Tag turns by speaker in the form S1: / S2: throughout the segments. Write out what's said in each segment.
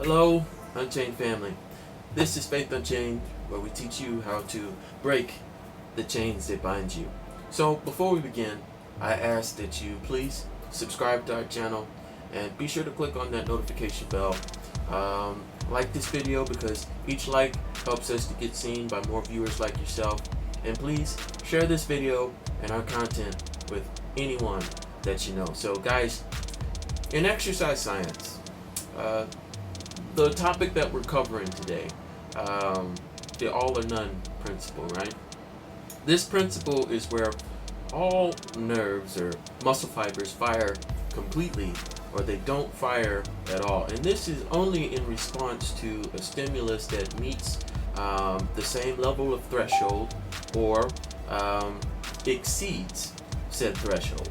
S1: Hello, Unchained family. This is Faith Unchained, where we teach you how to break the chains that bind you. So, before we begin, I ask that you please subscribe to our channel and be sure to click on that notification bell. Like this video because each like helps us to get seen by more viewers like yourself. And please share this video and our content with anyone that you know. So, guys, in exercise science, the topic that we're covering today, the all or none principle, right? This principle is where all nerves or muscle fibers fire completely or they don't fire at all. And this is only in response to a stimulus that meets the same level of threshold or exceeds said threshold.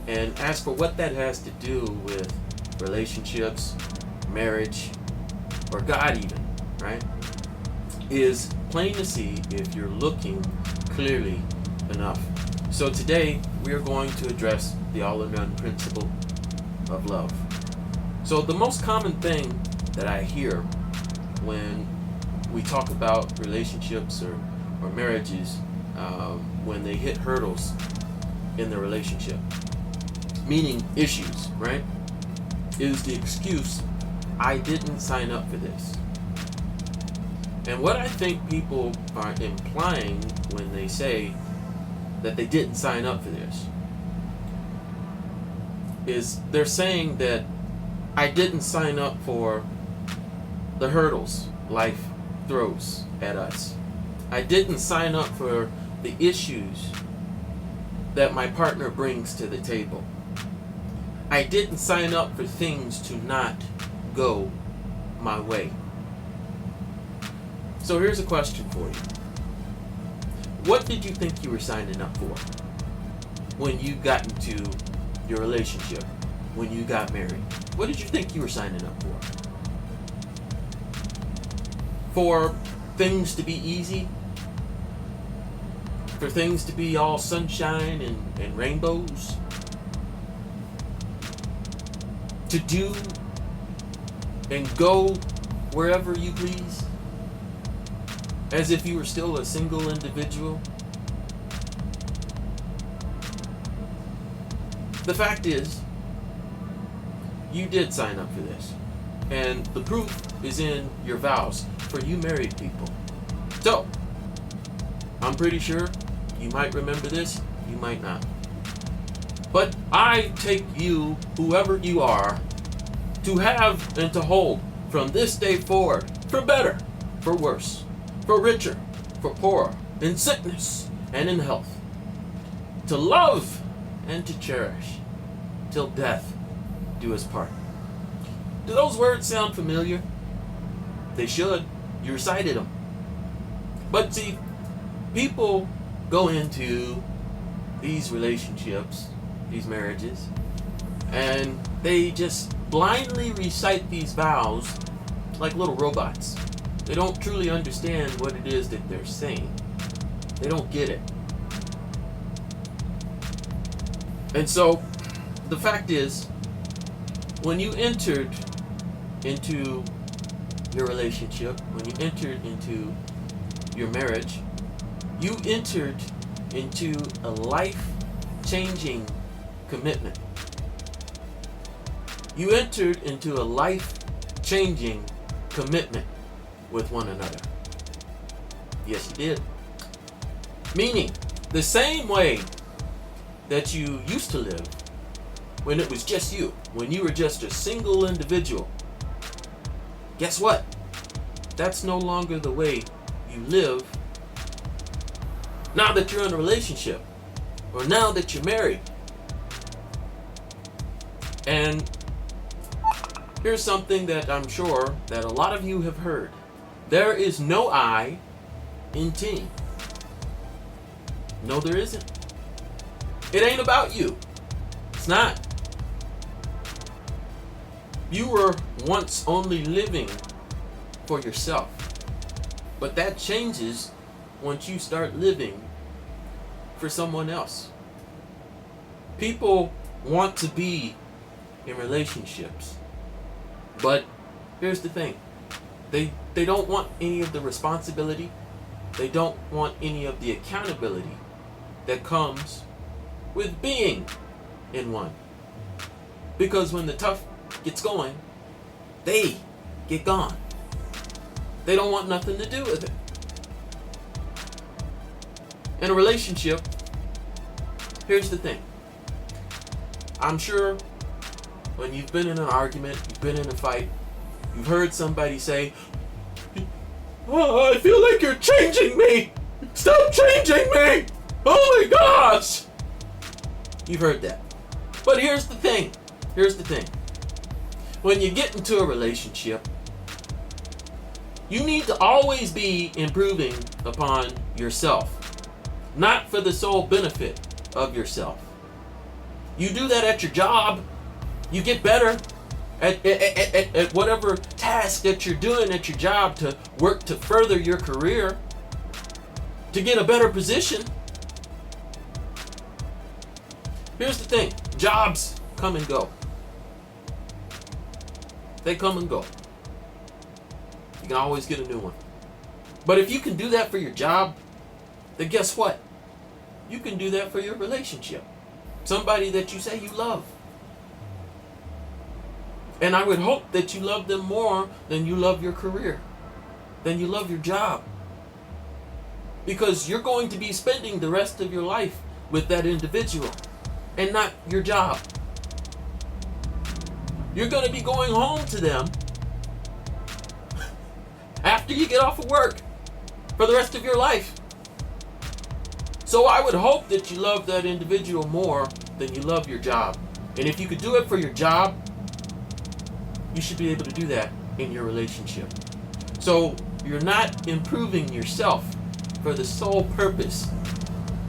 S1: And as for what that has to do with relationships, marriage, or God even, right, is plain to see if you're looking clearly enough. So today we are going to address the all or none principle of love. So the most common thing that I hear when we talk about relationships or marriages, when they hit hurdles in the relationship, meaning issues, right, is the excuse, I didn't sign up for this. And what I think people are implying when they say that they didn't sign up for this is they're saying that I didn't sign up for the hurdles life throws at us. I didn't sign up for the issues that my partner brings to the table. I didn't sign up for things to not go my way. So here's a question for you. What did you think you were signing up for when you got into your relationship, when you got married? What did you think you were signing up for? For things to be easy? For things to be all sunshine and rainbows? To do and go wherever you please? As if you were still a single individual? The fact is, you did sign up for this. And the proof is in your vows for you married people. So, I'm pretty sure you might remember this, you might not. But I take you, whoever you are, to have and to hold from this day forward, for better, for worse, for richer, for poorer, in sickness and in health, to love and to cherish, till death do us part. Do those words sound familiar? They should. You recited them. But see, people go into these relationships, these marriages, and they just blindly recite these vows like little robots. They don't truly understand what it is that they're saying. They don't get it. And so, the fact is, when you entered into your relationship, when you entered into your marriage, you entered into a life-changing commitment. You entered into a life-changing commitment with one another. Yes, you did. Meaning, the same way that you used to live when it was just you, when you were just a single individual, guess what? That's no longer the way you live now that you're in a relationship or now that you're married. And here's something that I'm sure that a lot of you have heard. There is no I in team. No, there isn't. It ain't about you. It's not. You were once only living for yourself. But that changes once you start living for someone else. People want to be in relationships, but Here's the thing. They don't want any of the responsibility. They don't want any of the accountability that comes with being in one. Because when the tough gets going, they get gone. They don't want nothing to do with it. In a relationship, here's the thing. I'm sure when you've been in an argument, you've been in a fight, you've heard somebody say, "Oh, I feel like you're changing me. Stop changing me. Oh my gosh." You've heard that. But here's the thing. When you get into a relationship, you need to always be improving upon yourself, not for the sole benefit of yourself. You do that at your job. You get better at whatever task that you're doing at your job to work to further your career, to get a better position. Here's the thing. Jobs come and go. They come and go. You can always get a new one. But if you can do that for your job, then guess what? You can do that for your relationship. Somebody that you say you love. And I would hope that you love them more than you love your career, than you love your job. Because you're going to be spending the rest of your life with that individual and not your job. You're going to be going home to them after you get off of work for the rest of your life. So I would hope that you love that individual more than you love your job. And if you could do it for your job, you should be able to do that in your relationship. So you're not improving yourself for the sole purpose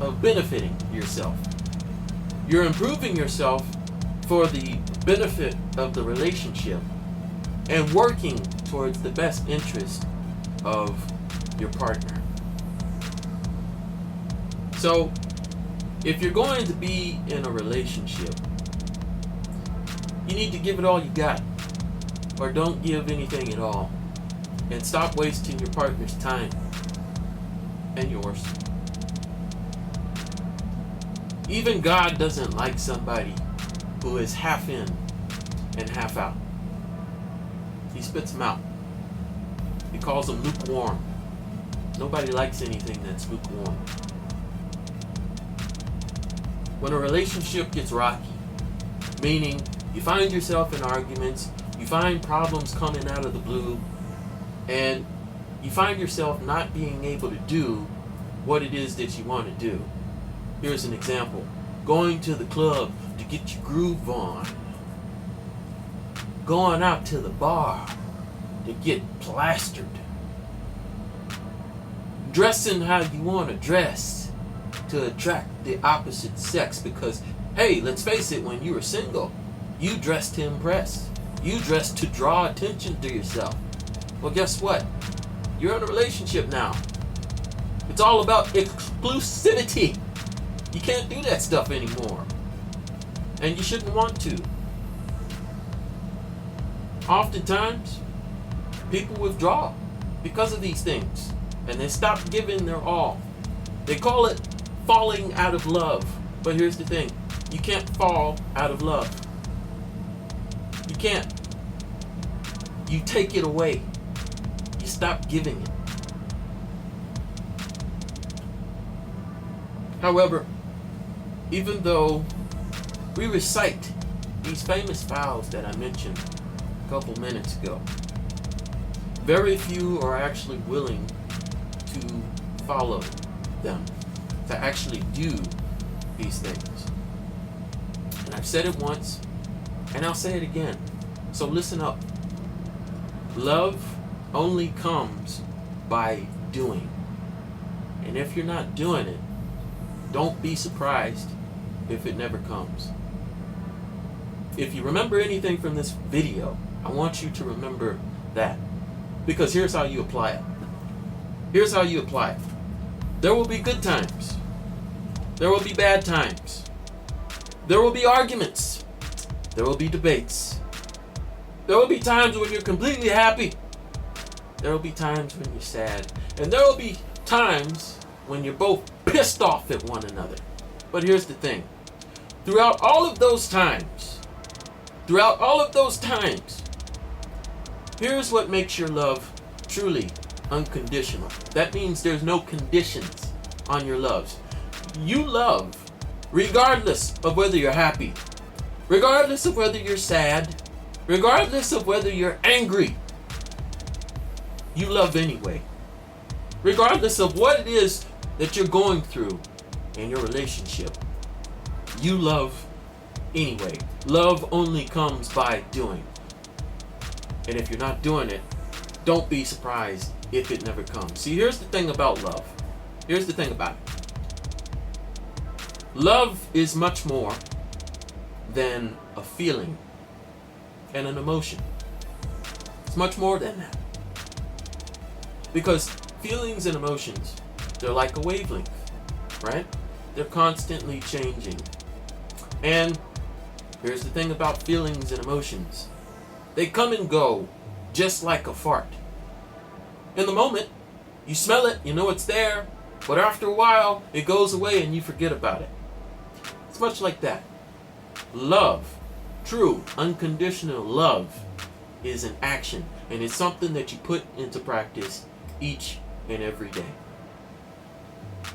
S1: of benefiting yourself. You're improving yourself for the benefit of the relationship and working towards the best interest of your partner. So, if you're going to be in a relationship, you need to give it all you got, or don't give anything at all, and stop wasting your partner's time and yours. Even God doesn't like somebody who is half in and half out. He spits them out. He calls them lukewarm. Nobody likes anything that's lukewarm. When a relationship gets rocky, meaning you find yourself in arguments, you find problems coming out of the blue, and you find yourself not being able to do what it is that you want to do. Here's an example. Going to the club to get your groove on. Going out to the bar to get plastered. Dressing how you want to dress to attract the opposite sex because, hey, let's face it, when you were single, you dressed to impress. You dressed to draw attention to yourself. Well, guess what? You're in a relationship now. It's all about exclusivity. You can't do that stuff anymore. And you shouldn't want to. Oftentimes, people withdraw because of these things. And they stop giving their all. They call it falling out of love. But here's the thing. You can't fall out of love. You can't. You take it away. You stop giving it. However, even though we recite these famous vows that I mentioned a couple minutes ago, very few are actually willing to follow them, to actually do these things. And I've said it once, and I'll say it again. So listen up. Love only comes by doing. And if you're not doing it, don't be surprised if it never comes. If you remember anything from this video, I want you to remember that. Because here's how you apply it. Here's how you apply it. There will be good times. There will be bad times. There will be arguments. There will be debates. There will be times when you're completely happy. There will be times when you're sad. And there will be times when you're both pissed off at one another. But here's the thing. Throughout all of those times, here's what makes your love truly unconditional. That means there's no conditions on your loves. You love regardless of whether you're happy, regardless of whether you're sad, regardless of whether you're angry. You love anyway. Regardless of what it is that you're going through in your relationship, you love anyway. Love only comes by doing. And if you're not doing it, don't be surprised if it never comes. See, here's the thing about love. Here's the thing about it. Love is much more than a feeling and an emotion. It's much more than that. Because feelings and emotions, they're like a wavelength, right? They're constantly changing. And here's the thing about feelings and emotions. They come and go just like a fart. In the moment, you smell it, you know it's there, but after a while, it goes away and you forget about it. It's much like that. Love, true, unconditional love, is an action, and it's something that you put into practice each and every day.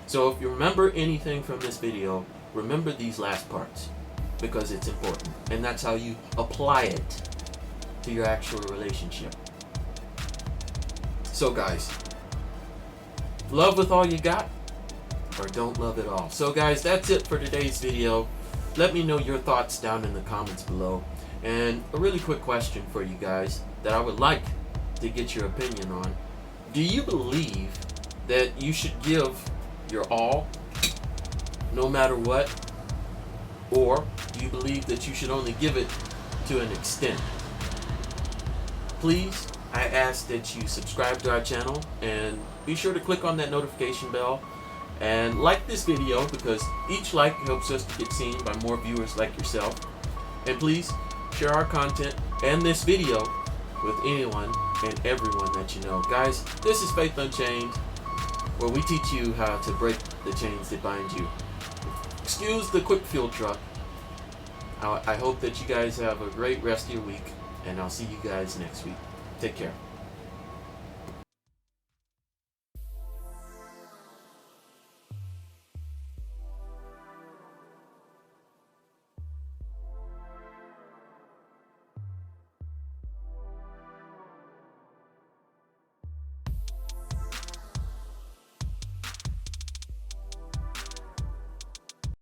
S1: So if you remember anything from this video, remember these last parts, because it's important, and that's how you apply it to your actual relationship. So guys, love with all you got, or don't love at all. So guys, that's it for today's video. Let me know your thoughts down in the comments below. And a really quick question for you guys that I would like to get your opinion on. Do you believe that you should give your all, no matter what? Or do you believe that you should only give it to an extent? Please, I ask that you subscribe to our channel and be sure to click on that notification bell and like this video, because each like helps us to get seen by more viewers like yourself. And please share our content and this video with anyone and everyone that you know. Guys, this is Faith Unchained, where we teach you how to break the chains that bind you. Excuse the quick fuel truck. I hope that you guys have a great rest of your week, and I'll see you guys next week. Take care.